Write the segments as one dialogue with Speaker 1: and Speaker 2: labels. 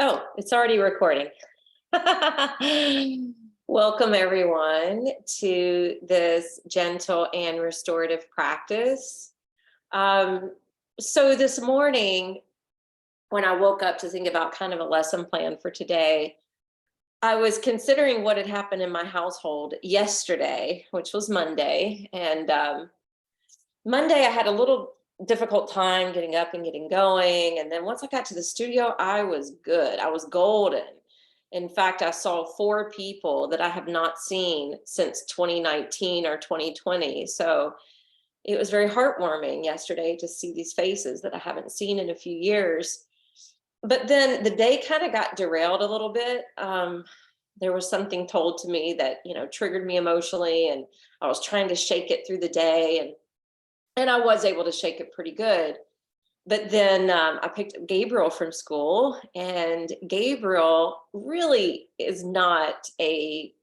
Speaker 1: Oh, it's already recording. Welcome, everyone, to this gentle and restorative practice. So this morning, when I woke up to think about kind of a lesson plan for today, I was considering what had happened in my household yesterday, which was Monday. And Monday, I had a little difficult time getting up and getting going. And then once I got to the studio, I was good. I was golden. In fact, I saw 4 people that I have not seen since 2019 or 2020. So it was very heartwarming yesterday to see these faces that I haven't seen in a few years. But then the day kind of got derailed a little bit. There was something told to me that, triggered me emotionally, and I was trying to shake it through the day. And I was able to shake it pretty good. But then I picked up Gabriel from school, and Gabriel really is not he's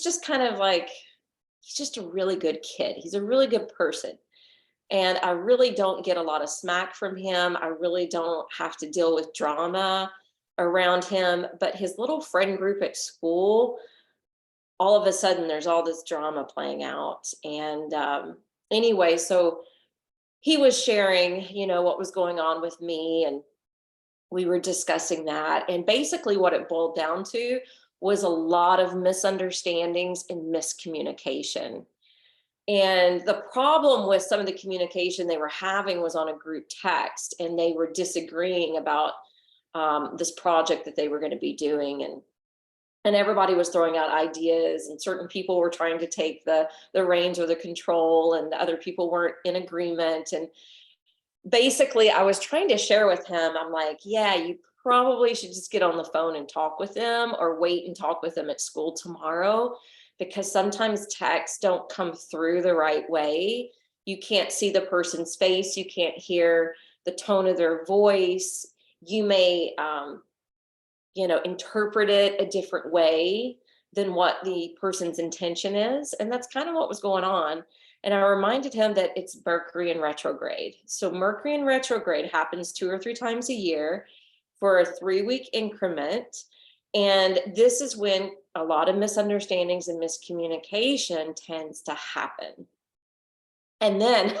Speaker 1: just kind of like, he's just a really good kid. He's a really good person. And I really don't get a lot of smack from him. I really don't have to deal with drama around him. But his little friend group at school, all of a sudden, there's all this drama playing out. And anyway, so he was sharing, what was going on with me, and we were discussing that. And basically what it boiled down to was a lot of misunderstandings and miscommunication. And the problem with some of the communication they were having was on a group text, and they were disagreeing about this project that they were going to be doing. And everybody was throwing out ideas, and certain people were trying to take the reins or the control, and other people weren't in agreement. And basically I was trying to share with him, I'm like, yeah, you probably should just get on the phone and talk with them, or wait and talk with them at school tomorrow, because sometimes texts don't come through the right way. You can't see the person's face. You can't hear the tone of their voice. You may, interpret it a different way than what the person's intention is. And that's kind of what was going on. And I reminded him that it's Mercury in retrograde. So Mercury in retrograde happens 2 or 3 times a year for a 3-week increment. And this is when a lot of misunderstandings and miscommunication tends to happen. And then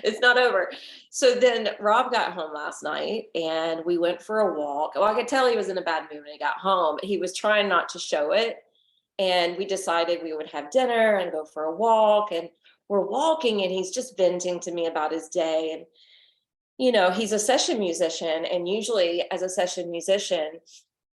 Speaker 1: it's not over. So then Rob got home last night, and we went for a walk. Well, I could tell he was in a bad mood when he got home. He was trying not to show it. And we decided we would have dinner and go for a walk. And we're walking, and he's just venting to me about his day. And, he's a session musician. And usually as a session musician,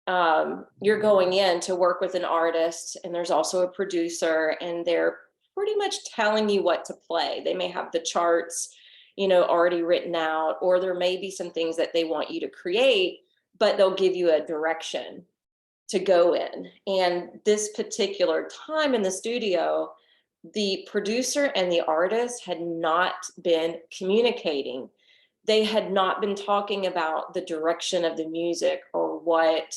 Speaker 1: you're going in to work with an artist, and there's also a producer, and they're pretty much telling you what to play. They may have the charts, already written out, or there may be some things that they want you to create, but they'll give you a direction to go in. And this particular time in the studio, the producer and the artist had not been communicating. They had not been talking about the direction of the music, or what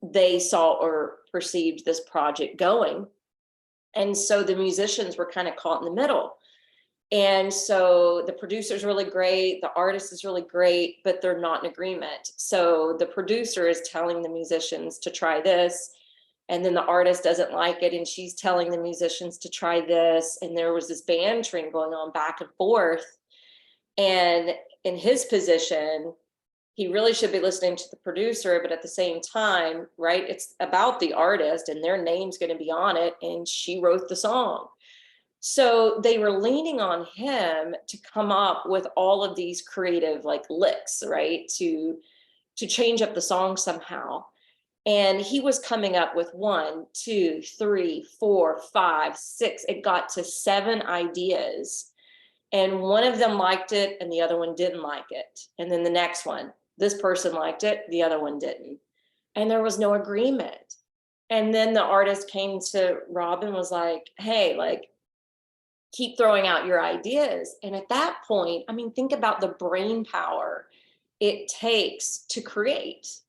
Speaker 1: they saw or perceived this project going. And so the musicians were kind of caught in the middle. And so the producer's really great, the artist is really great, but they're not in agreement. So the producer is telling the musicians to try this, and then the artist doesn't like it, and she's telling the musicians to try this. And there was this bantering going on back and forth. And in his position, he really should be listening to the producer, but at the same time, right, it's about the artist, and their name's going to be on it, and she wrote the song. So they were leaning on him to come up with all of these creative licks, right, to change up the song somehow. And he was coming up with 1, 2, 3, 4, 5, 6. It got to 7 ideas. And one of them liked it, and the other one didn't like it. And then the next one, this person liked it, the other one didn't. And there was no agreement. And then the artist came to Rob and was like, hey, keep throwing out your ideas. And at that point, think about the brain power it takes to create.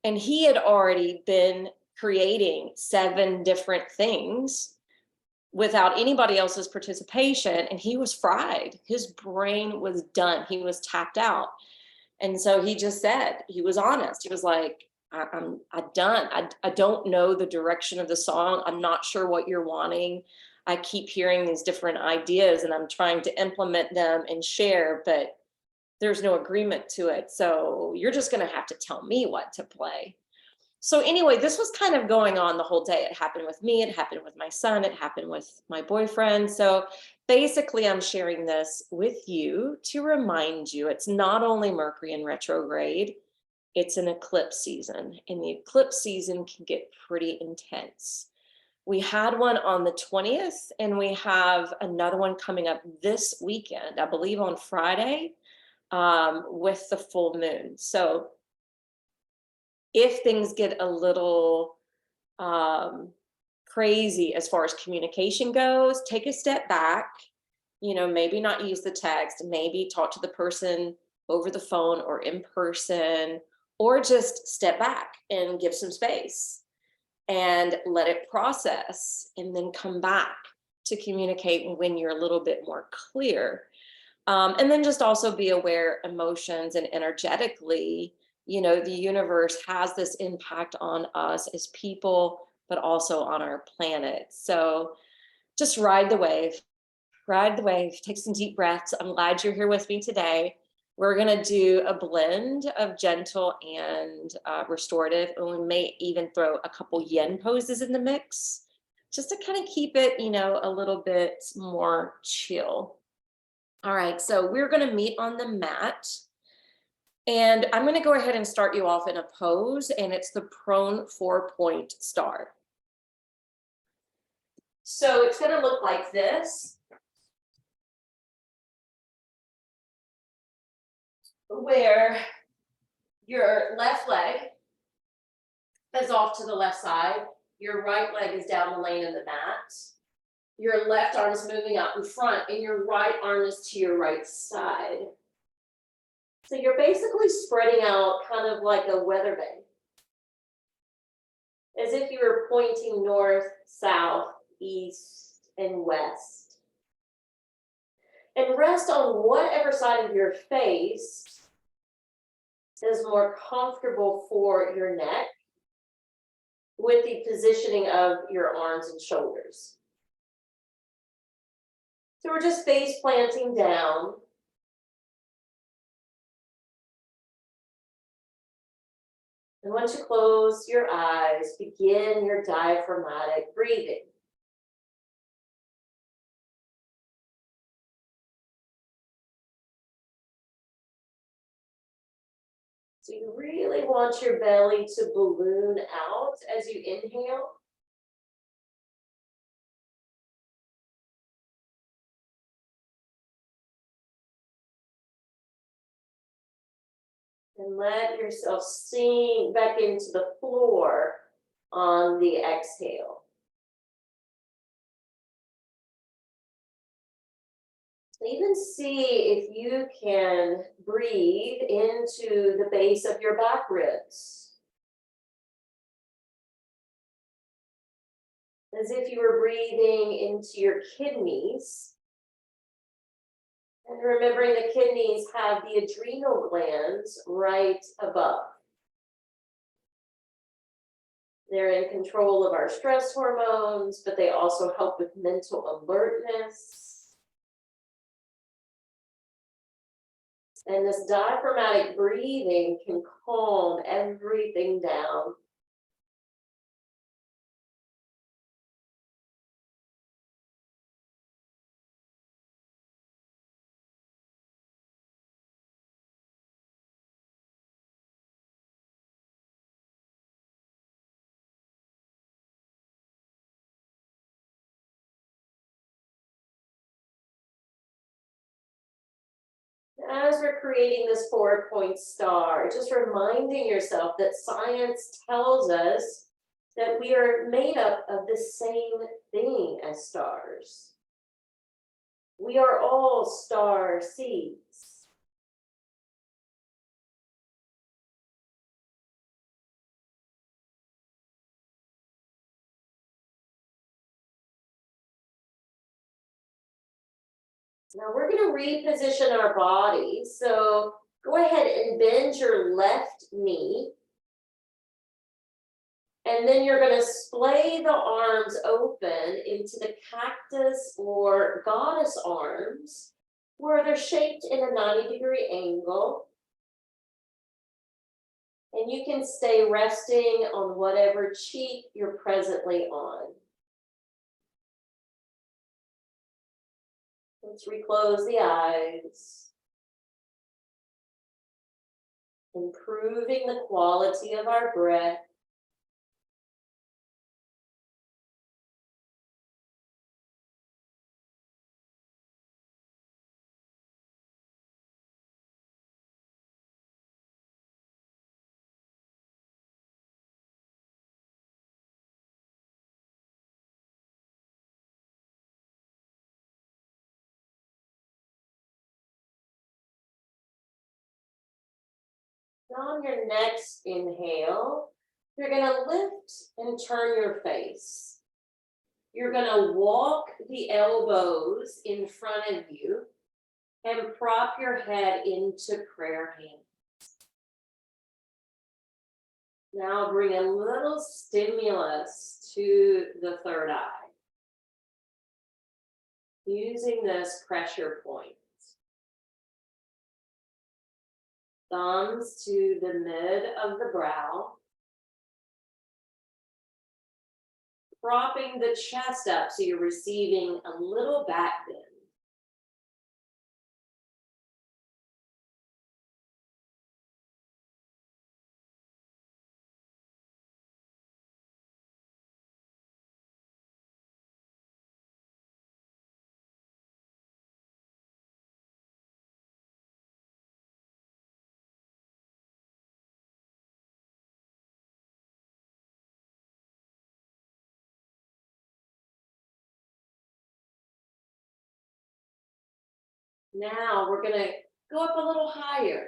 Speaker 1: And he had already been creating 7 different things without anybody else's participation, and he was fried. His brain was done. He was tapped out. And so he just said, he was honest. He was like, I'm done. I don't know the direction of the song. I'm not sure what you're wanting. I keep hearing these different ideas and I'm trying to implement them and share, but there's no agreement to it. So you're just going to have to tell me what to play. So anyway, this was kind of going on the whole day. It happened with me, it happened with my son, it happened with my boyfriend. So basically I'm sharing this with you to remind you it's not only Mercury in retrograde, it's an eclipse season, and the eclipse season can get pretty intense. We had one on the 20th, and we have another one coming up this weekend, I believe on Friday, with the full moon. So if things get a little crazy as far as communication goes, take a step back, maybe not use the text, maybe talk to the person over the phone or in person, or just step back and give some space and let it process and then come back to communicate when you're a little bit more clear. And then just also be aware emotions and energetically, the universe has this impact on us as people, but also on our planet. So just ride the wave, take some deep breaths. I'm glad you're here with me today. We're going to do a blend of gentle and restorative, and we may even throw a couple yin poses in the mix just to kind of keep it, a little bit more chill. All right, so we're going to meet on the mat, and I'm going to go ahead and start you off in a pose, and it's the prone 4-point star. So it's going to look like this, where your left leg is off to the left side, your right leg is down the lane of the mat, your left arm is moving out in front, and your right arm is to your right side. So you're basically spreading out kind of like a weather vane, as if you were pointing north, south, east, and west. And rest on whatever side of your face is more comfortable for your neck with the positioning of your arms and shoulders. So we're just face planting down. And once you close your eyes, begin your diaphragmatic breathing. So you really want your belly to balloon out as you inhale. And let yourself sink back into the floor on the exhale. Even see if you can breathe into the base of your back ribs, as if you were breathing into your kidneys. And remembering the kidneys have the adrenal glands right above. They're in control of our stress hormones, but they also help with mental alertness. And this diaphragmatic breathing can calm everything down. As we're creating this 4-point star, just reminding yourself that science tells us that we are made up of the same thing as stars. We are all star seeds. Now we're going to reposition our body. So Go ahead and bend your left knee. And then you're going to splay the arms open into the cactus or goddess arms, where they're shaped in a 90-degree angle. And you can stay resting on whatever cheek you're presently on. Let's reclose the eyes. Improving the quality of our breath. On your next inhale, you're going to lift and turn your face. You're going to walk the elbows in front of you and prop your head into prayer hands. Now bring a little stimulus to the third eye, using this pressure point. Thumbs to the mid of the brow, propping the chest up so you're receiving a little back bend. Now we're going to go up a little higher.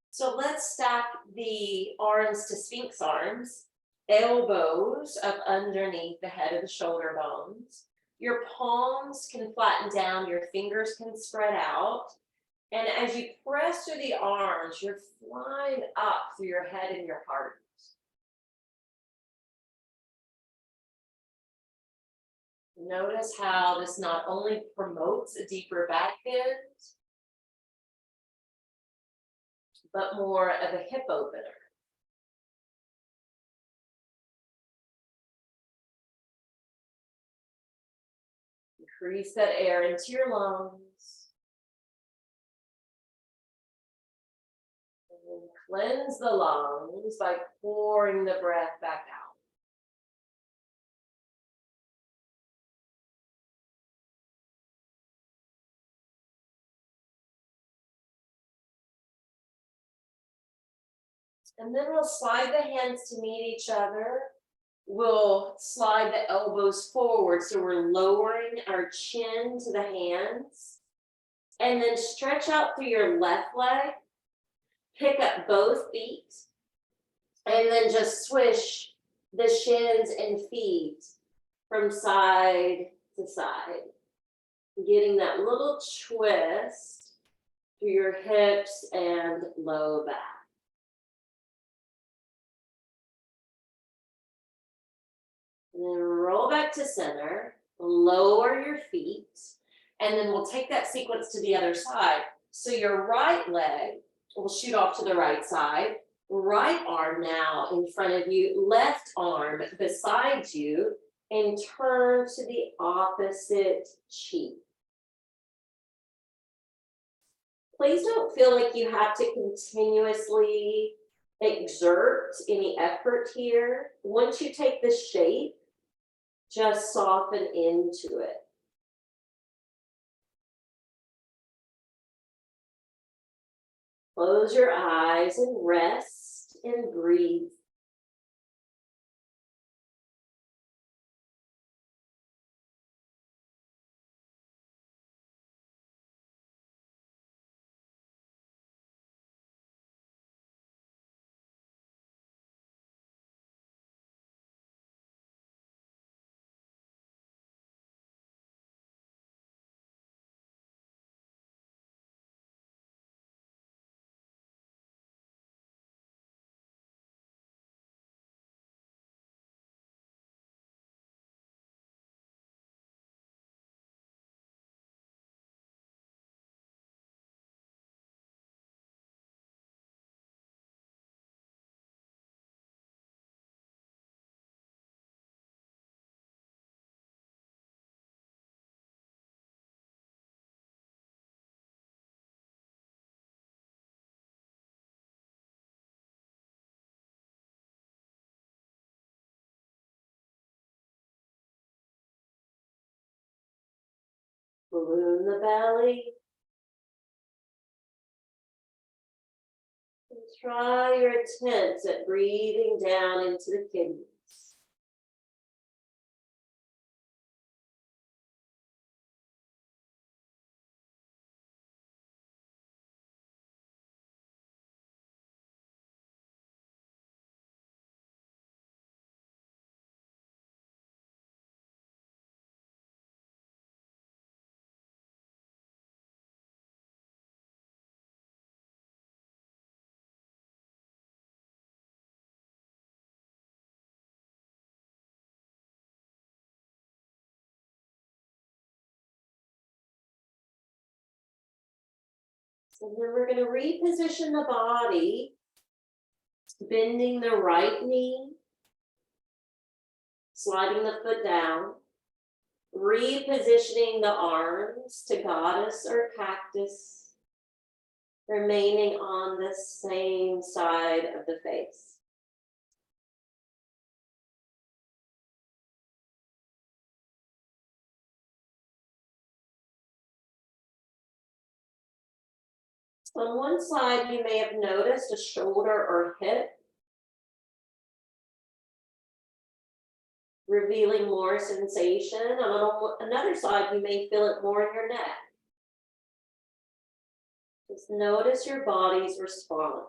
Speaker 1: So let's stack the arms to Sphinx arms, elbows up underneath the head of the shoulder bones. Your palms can flatten down, your fingers can spread out. And as you press through the arms, you're flying up through your head and your heart. Notice how this not only promotes a deeper back bend, but more of a hip opener. Increase that air into your lungs. And cleanse the lungs by pouring the breath back out. And then we'll slide the hands to meet each other. We'll slide the elbows forward, so we're lowering our chin to the hands. And then stretch out through your left leg. Pick up both feet. And then just swish the shins and feet from side to side. Getting that little twist through your hips and low back. And then roll back to center, lower your feet, and then we'll take that sequence to the other side. So your right leg will shoot off to the right side, right arm now in front of you, left arm beside you, and turn to the opposite cheek. Please don't feel like you have to continuously exert any effort here. Once you take the shape, just soften into it. Close your eyes and rest and breathe. Balloon the belly. And try your attempts at breathing down into the kidneys. So then we're going to reposition the body, bending the right knee, sliding the foot down, repositioning the arms to goddess or cactus, remaining on the same side of the face. On one side, you may have noticed a shoulder or hip, revealing more sensation. On another side, you may feel it more in your neck. Just notice your body's response.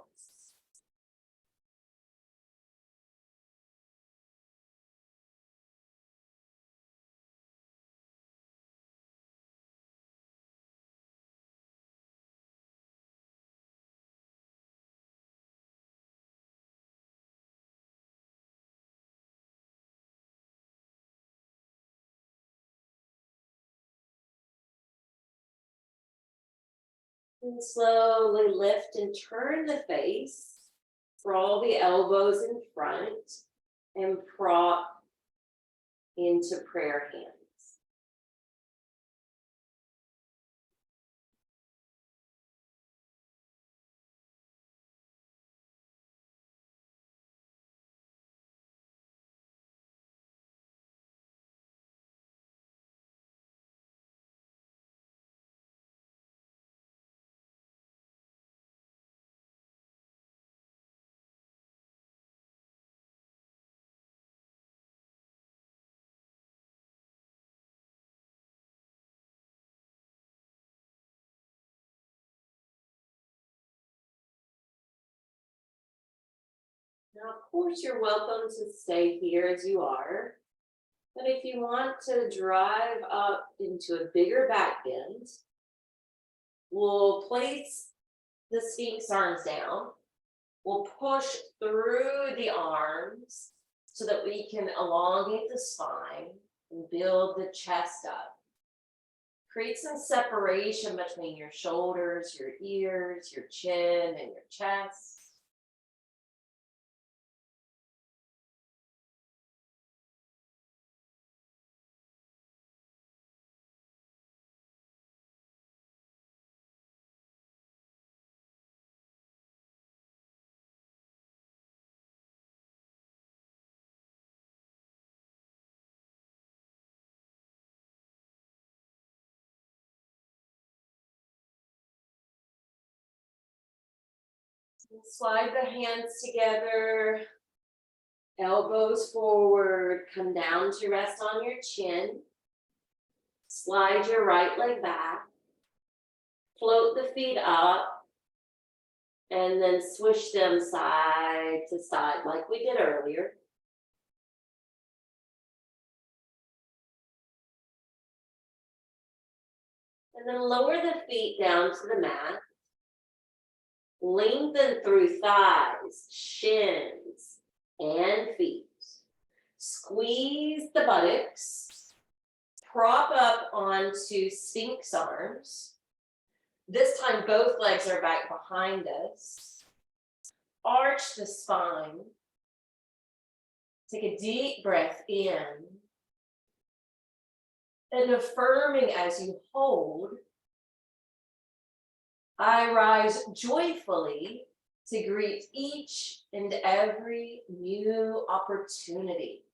Speaker 1: And slowly lift and turn the face. Draw the elbows in front and prop into prayer hands. Now, of course, you're welcome to stay here as you are, but if you want to drive up into a bigger back bend, we'll place the Sphinx arms down. We'll push through the arms so that we can elongate the spine and build the chest up. Create some separation between your shoulders, your ears, your chin, and your chest. Slide the hands together, elbows forward, come down to rest on your chin. Slide your right leg back, float the feet up, and then swish them side to side like we did earlier. And then lower the feet down to the mat. Lengthen through thighs, shins, and feet. Squeeze the buttocks. Prop up onto Sphinx arms. This time, both legs are back behind us. Arch the spine. Take a deep breath in. And affirming as you hold, I rise joyfully to greet each and every new opportunity.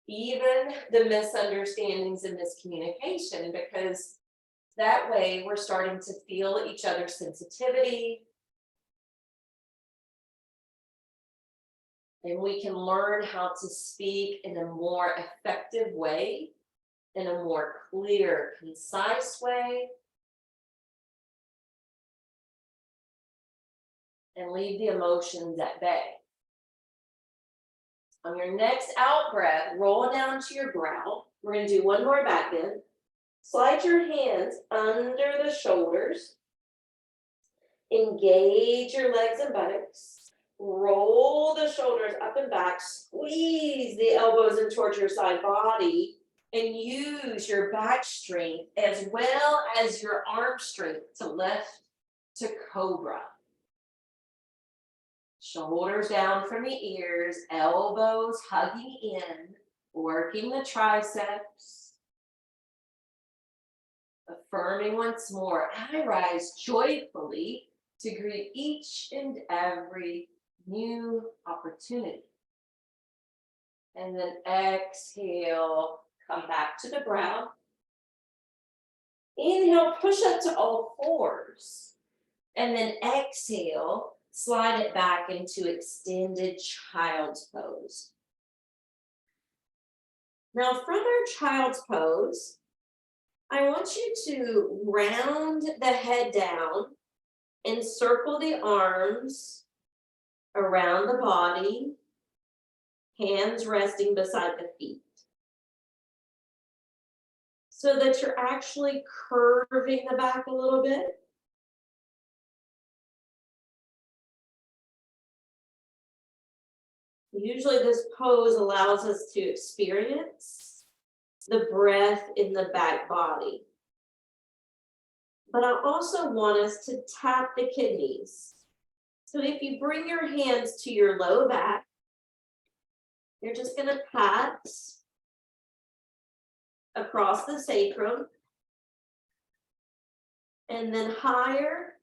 Speaker 1: even the misunderstandings and miscommunication, because that way we're starting to feel each other's sensitivity. And we can learn how to speak in a more effective way, in a more clear, concise way, and leave the emotions at bay. On your next out breath, roll down to your brow. We're going to do one more back bend. Slide your hands under the shoulders. Engage your legs and buttocks. Roll the shoulders up and back. Squeeze the elbows in towards your side body. And use your back strength as well as your arm strength to lift to cobra. Shoulders down from the ears, elbows hugging in, working the triceps. Affirming once more, I rise joyfully to greet each and every new opportunity. And then exhale, come back to the brow. Inhale, push up to all fours. And then exhale, slide it back into extended child's pose. Now from our child's pose, I want you to round the head down and circle the arms around the body, hands resting beside the feet. So that you're actually curving the back a little bit. Usually this pose allows us to experience the breath in the back body. But I also want us to tap the kidneys. So if you bring your hands to your low back, you're just going to pat across the sacrum and then higher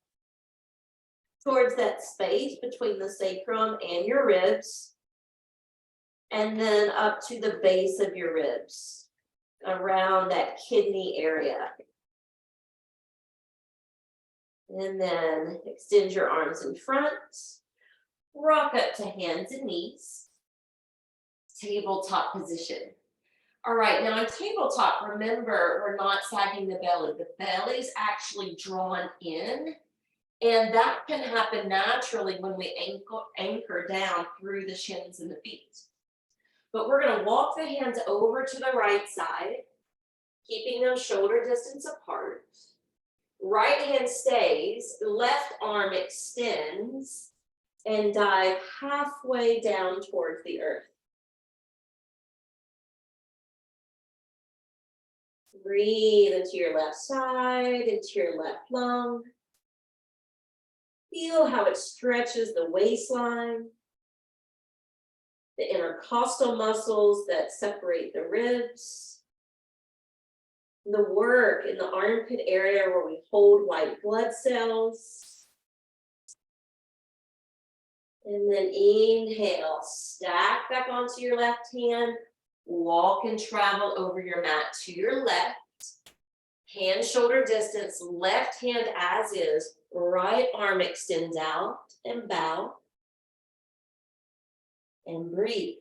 Speaker 1: towards that space between the sacrum and your ribs, and then up to the base of your ribs, around that kidney area. And then extend your arms in front, rock up to hands and knees, tabletop position. All right, now in tabletop, remember, we're not sagging the belly. The belly's actually drawn in, and that can happen naturally when we anchor down through the shins and the feet. But we're going to walk the hands over to the right side, keeping them shoulder distance apart. Right hand stays, left arm extends, and dive halfway down towards the earth. Breathe into your left side, into your left lung. Feel how it stretches the waistline, the intercostal muscles that separate the ribs, the work in the armpit area where we hold white blood cells. And then inhale, stack back onto your left hand, walk and travel over your mat to your left, hand shoulder distance, left hand as is, right arm extends out and bow, and breathe.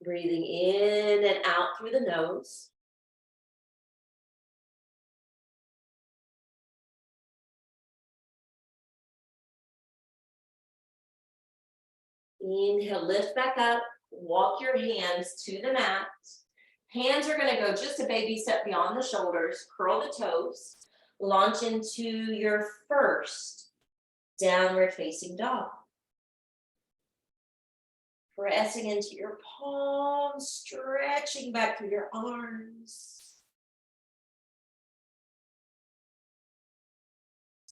Speaker 1: Breathing in and out through the nose. Inhale, lift back up, walk your hands to the mat. Hands are going to go just a baby step beyond the shoulders, curl the toes, launch into your first downward facing dog. Pressing into your palms, stretching back through your arms.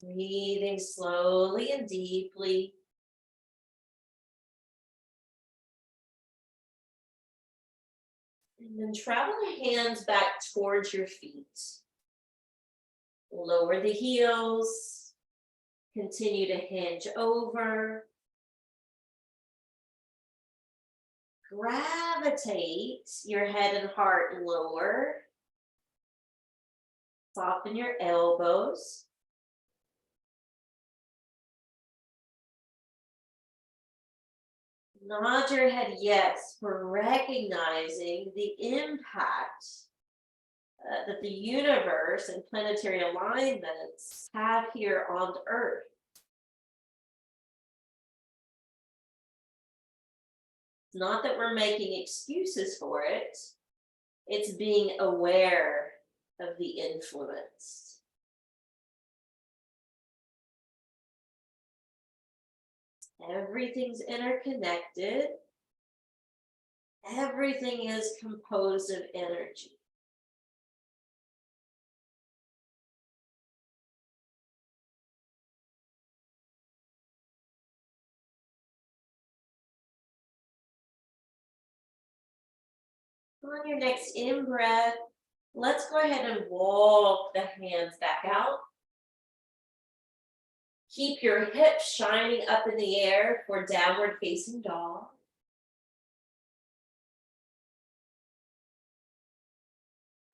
Speaker 1: Breathing slowly and deeply. And then travel the hands back towards your feet. Lower the heels. Continue to hinge over. gravitate your head and heart lower. Soften your elbows. Nod your head yes for recognizing the impact that the universe and planetary alignments have here on Earth. It's not that we're making excuses for it, it's being aware of the influence. Everything's interconnected. Everything is composed of energy. On your next in-breath, let's go ahead and walk the hands back out. Keep your hips shining up in the air for downward facing dog.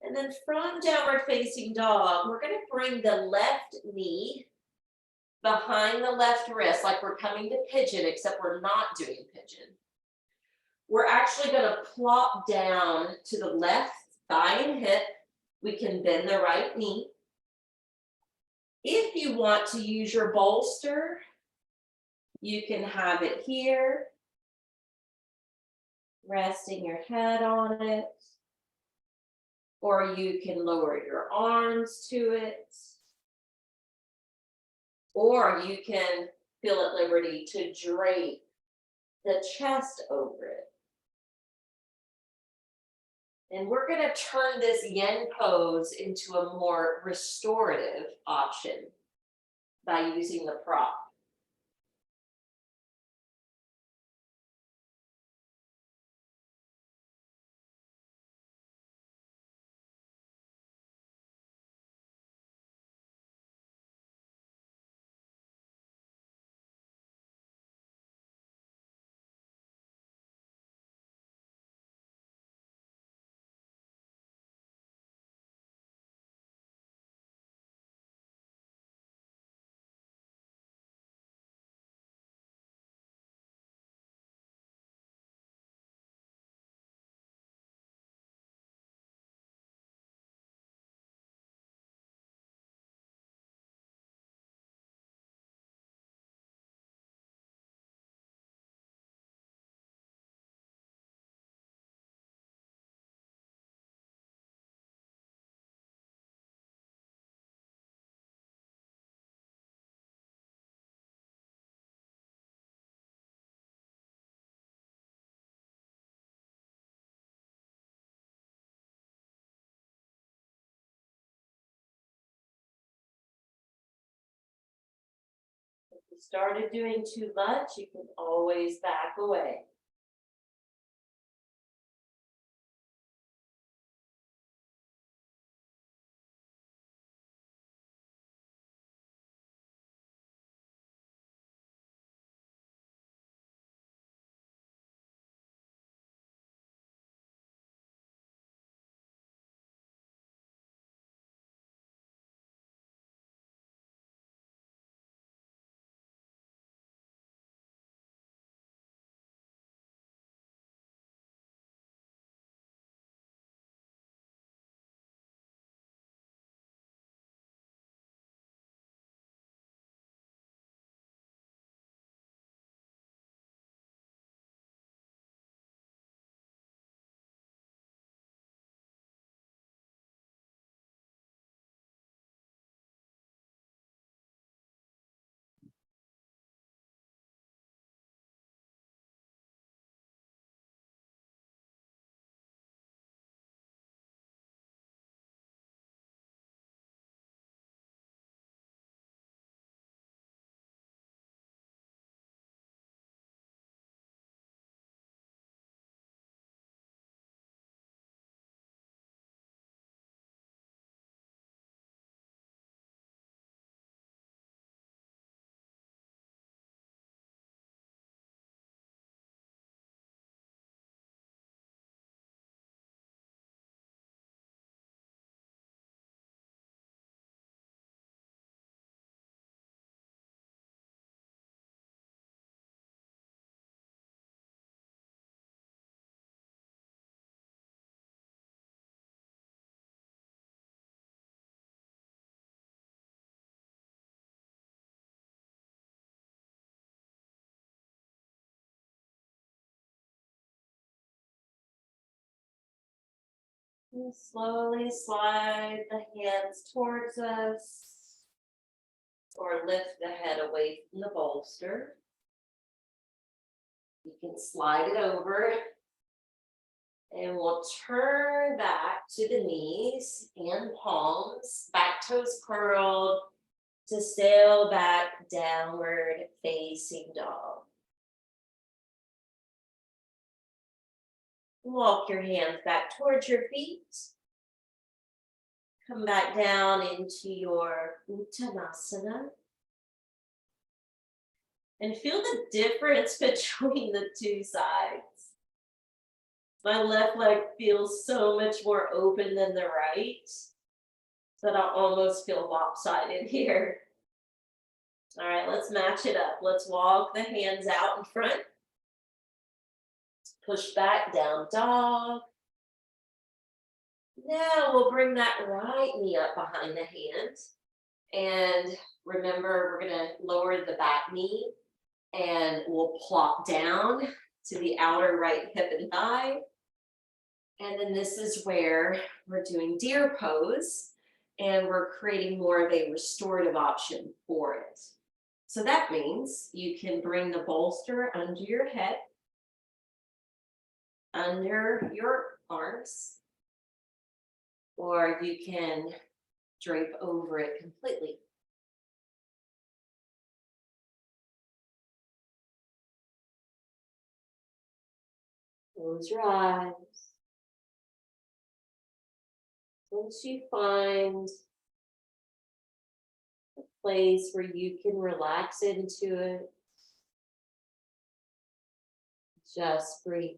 Speaker 1: And then from downward facing dog, we're going to bring the left knee behind the left wrist, like we're coming to pigeon, except we're not doing pigeon. We're actually going to plop down to the left thigh and hip. We can bend the right knee. If you want to use your bolster, you can have it here, resting your head on it, or you can lower your arms to it, or you can feel at liberty to drape the chest over it. And we're going to turn this yin pose into a more restorative option by using the prop. If you started doing too much, you can always back away. And slowly slide the hands towards us or lift the head away from the bolster. You can slide it over and we'll turn back to the knees and palms, back toes curled to sail back downward facing dog. Walk your hands back towards your feet. Come back down into your Uttanasana. And feel the difference between the two sides. My left leg feels so much more open than the right that I almost feel lopsided here. All right, let's match it up. Let's walk the hands out in front. Push back, down dog. Now we'll bring that right knee up behind the hand. And remember, we're gonna lower the back knee and we'll plop down to the outer right hip and thigh. And then this is where we're doing deer pose and we're creating more of a restorative option for it. So that means you can bring the bolster under your head, under your arms, or you can drape over it completely. Close your eyes. Once you find a place where you can relax into it, just breathe.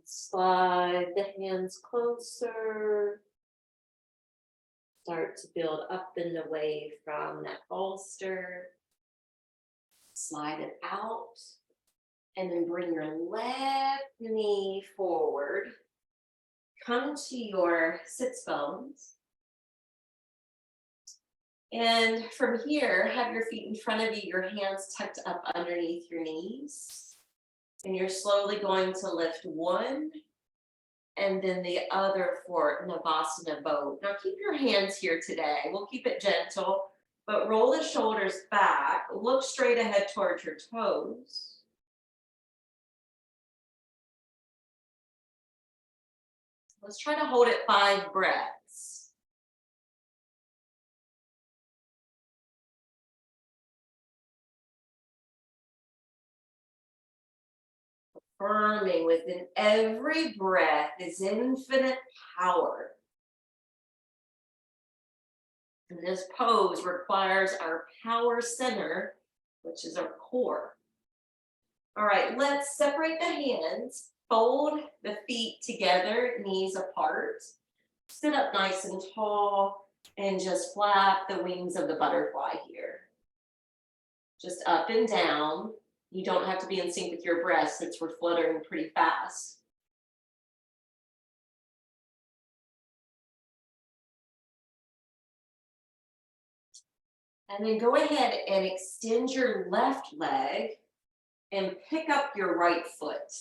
Speaker 2: Slide the hands closer. Start to build up and away from that bolster. Slide it out. And then bring your left knee forward. Come to your sits bones. And from here, have your feet in front of you, your hands tucked up underneath your knees. And you're slowly going to lift one and then the other for Navasana boat. Now keep your hands here today. We'll keep it gentle, but roll the shoulders back. Look straight ahead towards your toes. Let's try to hold it 5 breaths. Affirming within every breath is infinite power. And this pose requires our power center, which is our core. All right, let's separate the hands, fold the feet together, knees apart. Sit up nice and tall and just flap the wings of the butterfly here. Just up and down. You don't have to be in sync with your breath since we're fluttering pretty fast. And then go ahead and extend your left leg and pick up your right foot.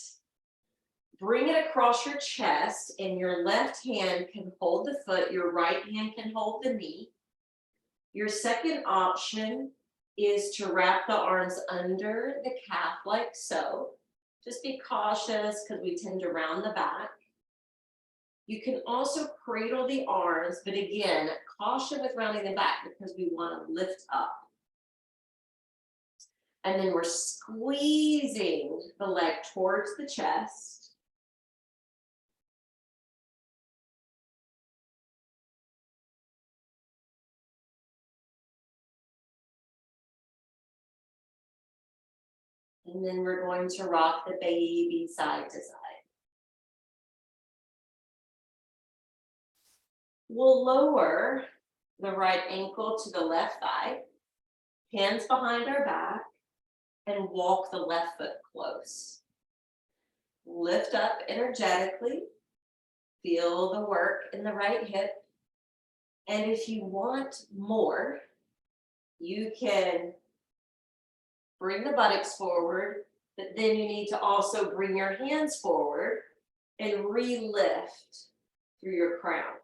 Speaker 2: Bring it across your chest and your left hand can hold the foot, your right hand can hold the knee. Your second option is to wrap the arms under the calf like so. Just be cautious because we tend to round the back. You can also cradle the arms, but again, caution with rounding the back because we want to lift up. And then we're squeezing the leg towards the chest. And then we're going to rock the baby side to side. We'll lower the right ankle to the left thigh, hands behind our back, and walk the left foot close. Lift up energetically. Feel the work in the right hip. And if you want more, you can bring the buttocks forward, but then you need to also bring your hands forward and re-lift through your crown.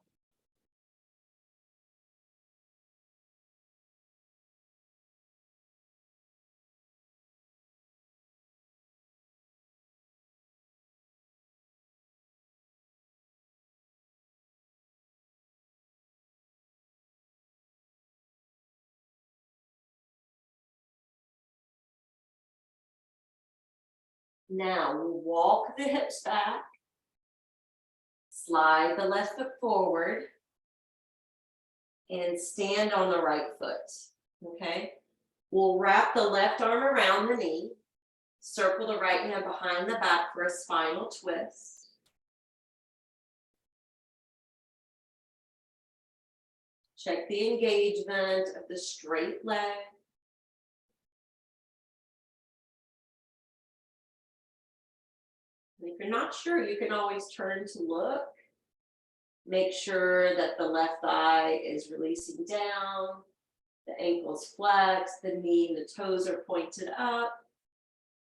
Speaker 2: Now we'll walk the hips back, slide the left foot forward, and stand on the right foot, okay? We'll wrap the left arm around the knee, circle the right hand behind the back for a spinal twist. Check the engagement of the straight leg. And if you're not sure, you can always turn to look. Make sure that the left thigh is releasing down, the ankles flexed, the knee and the toes are pointed up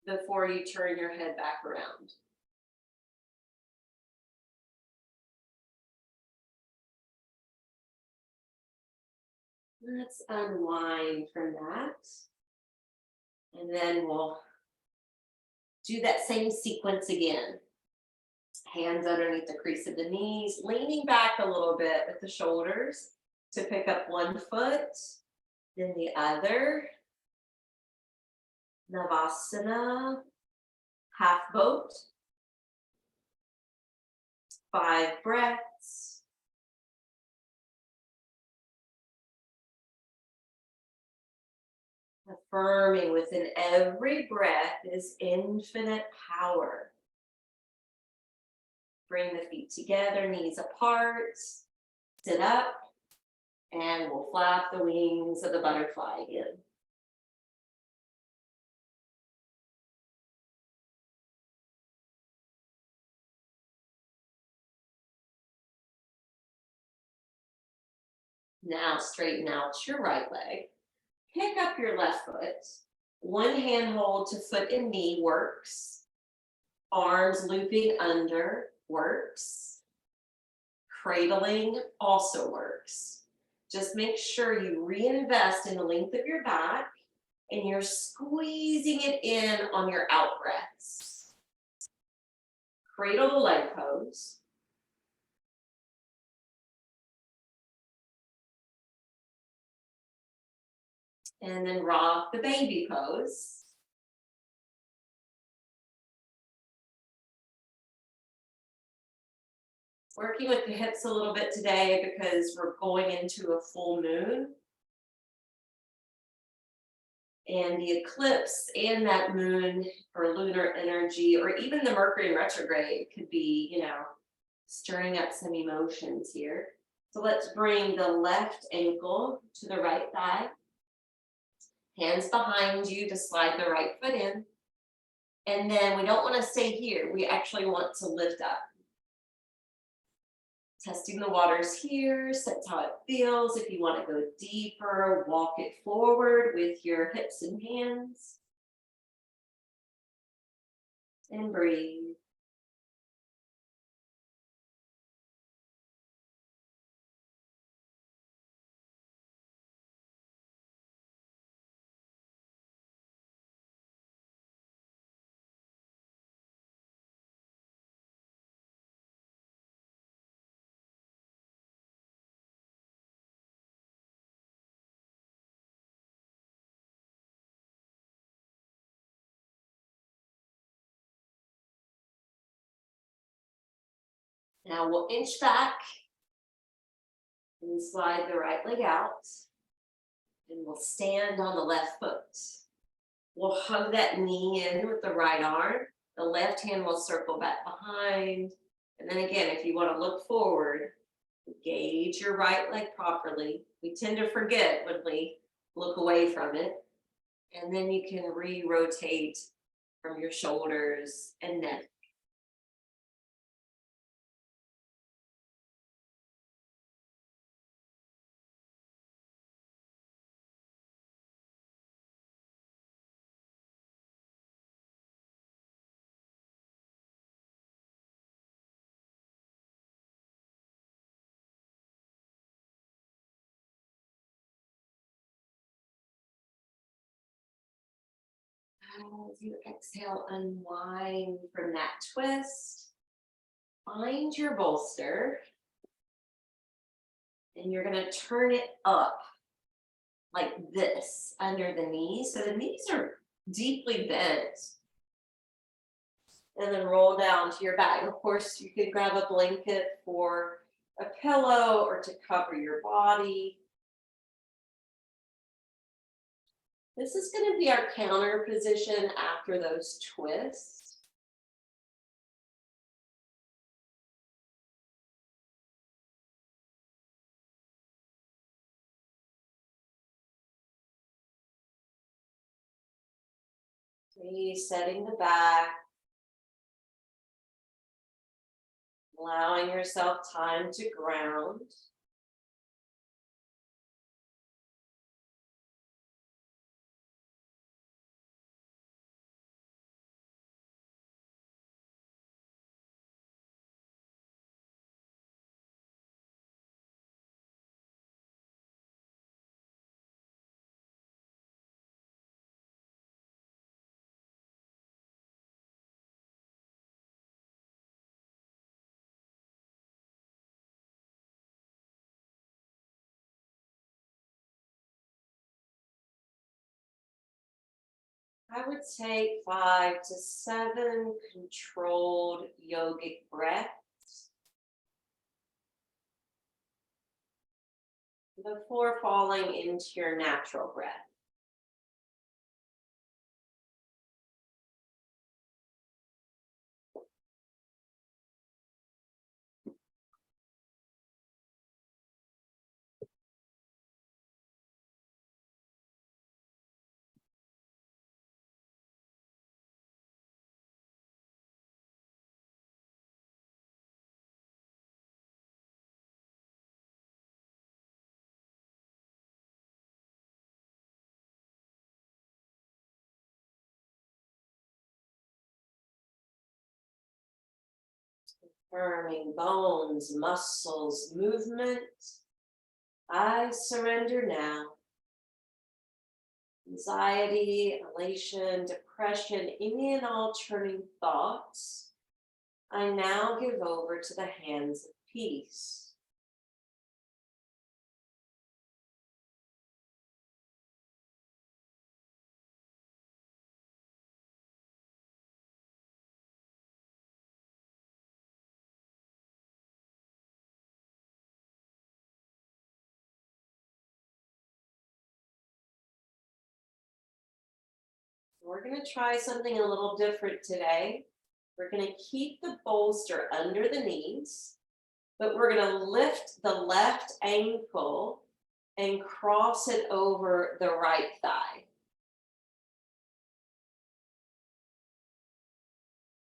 Speaker 2: before you turn your head back around. Let's unwind from that. And then we'll do that same sequence again. Hands underneath the crease of the knees, leaning back a little bit with the shoulders to pick up one foot, then the other. Navasana, half boat. 5 breaths. Affirming within every breath is infinite power. Bring the feet together, knees apart. Sit up, and we'll flap the wings of the butterfly again. Now straighten out your right leg. Pick up your left foot. One hand hold to foot and knee works. Arms looping under works. Cradling also works. Just make sure you reinvest in the length of your back and you're squeezing it in on your out breaths. Cradle the leg pose. And then rock the baby pose. Working with the hips a little bit today because we're going into a full moon. And the eclipse and that moon or lunar energy, or even the Mercury retrograde could be, stirring up some emotions here. So let's bring the left ankle to the right thigh. Hands behind you to slide the right foot in. And then we don't want to stay here. We actually want to lift up. Testing the waters here, sense how it feels. If you want to go deeper, walk it forward with your hips and hands. And breathe. Now we'll inch back and slide the right leg out. And we'll stand on the left foot. We'll hug that knee in with the right arm. The left hand will circle back behind. And then again, if you want to look forward, engage your right leg properly. We tend to forget when we look away from it. And then you can re-rotate from your shoulders and neck. As you exhale, unwind from that twist. Find your bolster. And you're going to turn it up like this under the knees. So the knees are deeply bent. And then roll down to your back. Of course, you could grab a blanket for a pillow or to cover your body. This is going to be our counter position after those twists. Resetting the back. Allowing yourself time to ground. I would take 5 to 7 controlled yogic breaths before falling into your natural breath. Firming bones, muscles, movement. I surrender now. Anxiety, elation, depression, any and all turning thoughts, I now give over to the hands of peace. We're going to try something a little different today. We're going to keep the bolster under the knees, but we're going to lift the left ankle and cross it over the right thigh.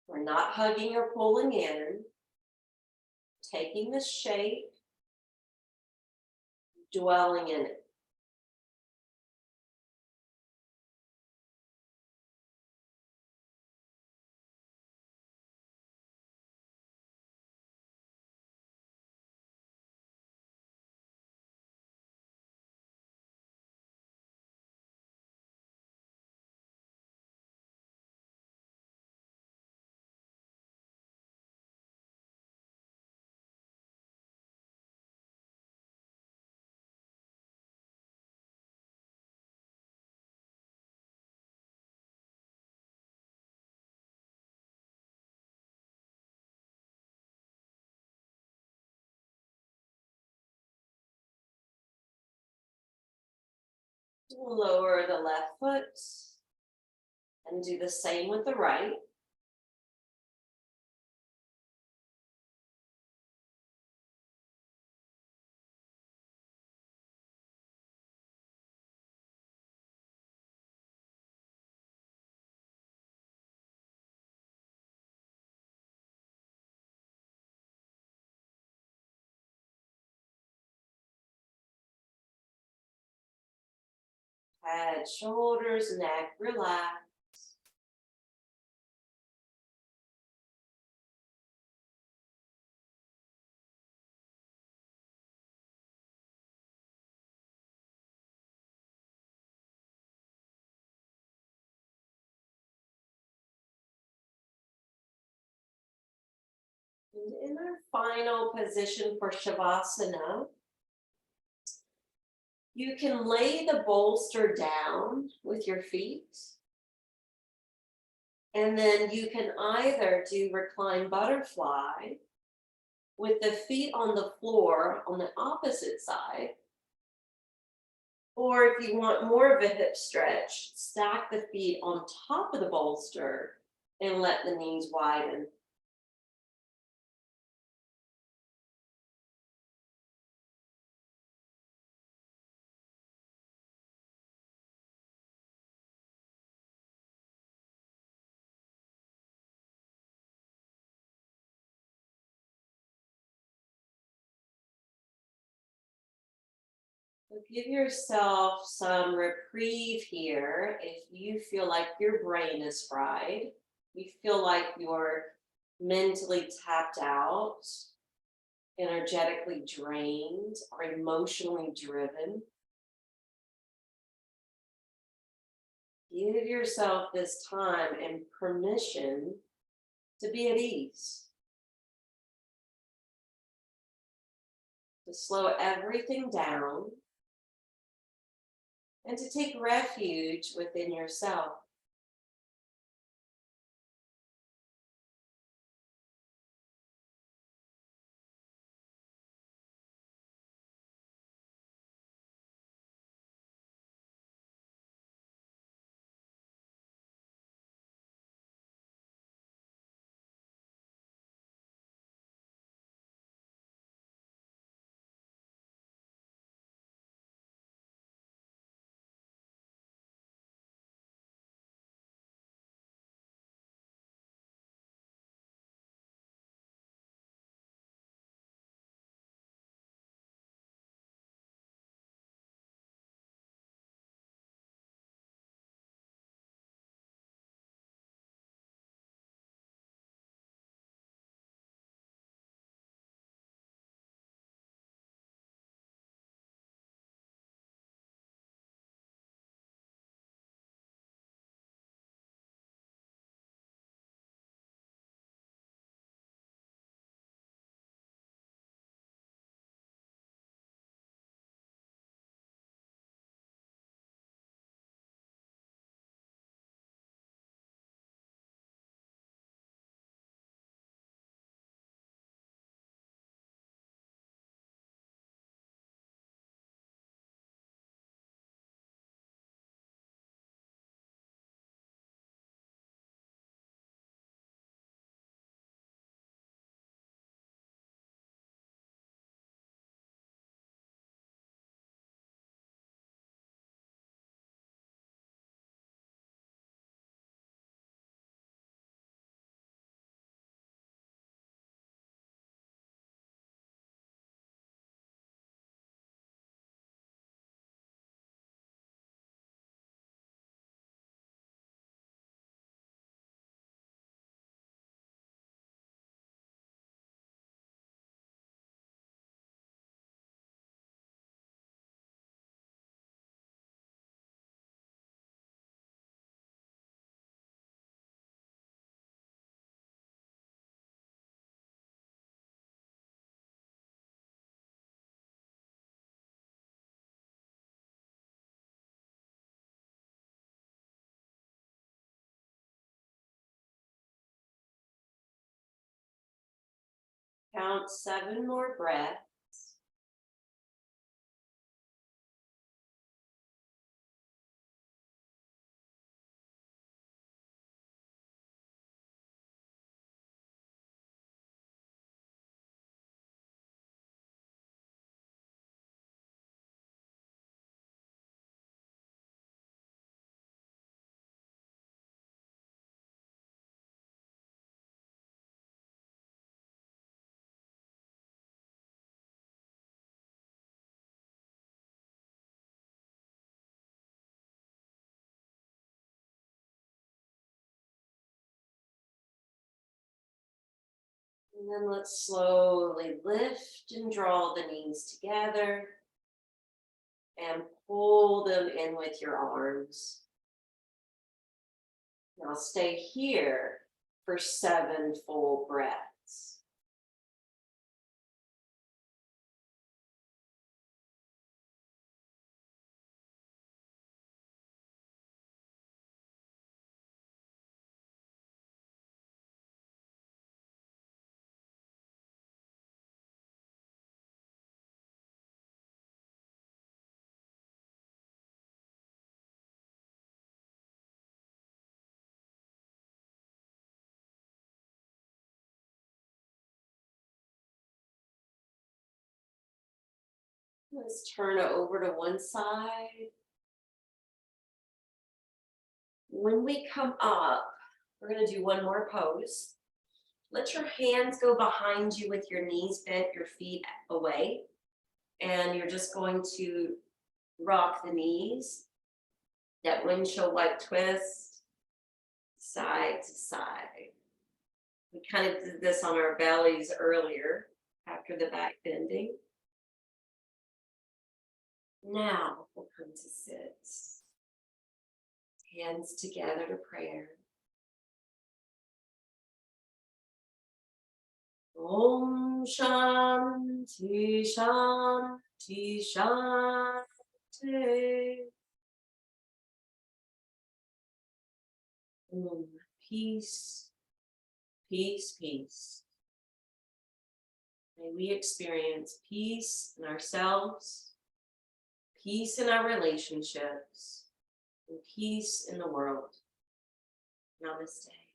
Speaker 2: We're not hugging or pulling in, taking the shape, dwelling in it. Lower the left foot and do the same with the right. Head, shoulders, neck, relax. And in our final position for Shavasana, you can lay the bolster down with your feet. And then you can either do recline butterfly with the feet on the floor on the opposite side. Or if you want more of a hip stretch, stack the feet on top of the bolster and let the knees widen. So give yourself some reprieve here if you feel like your brain is fried. You feel like you're mentally tapped out, energetically drained, or emotionally driven. Give yourself this time and permission to be at ease, to slow everything down, and to take refuge within yourself. Count 7 more breaths. And then let's slowly lift and draw the knees together and pull them in with your arms. Now stay here for 7 full breaths. Let's turn it over to one side. When we come up, we're going to do one more pose. Let your hands go behind you with your knees bent, your feet away. And you're just going to rock the knees. That windshield wipe twist, side to side. We kind of did this on our bellies earlier after the back bending. Now we'll come to sit. Hands together to prayer. Om Shanti Shanti Shanti. Peace, peace, peace. May we experience peace in ourselves, peace in our relationships, and peace in the world. Namaste.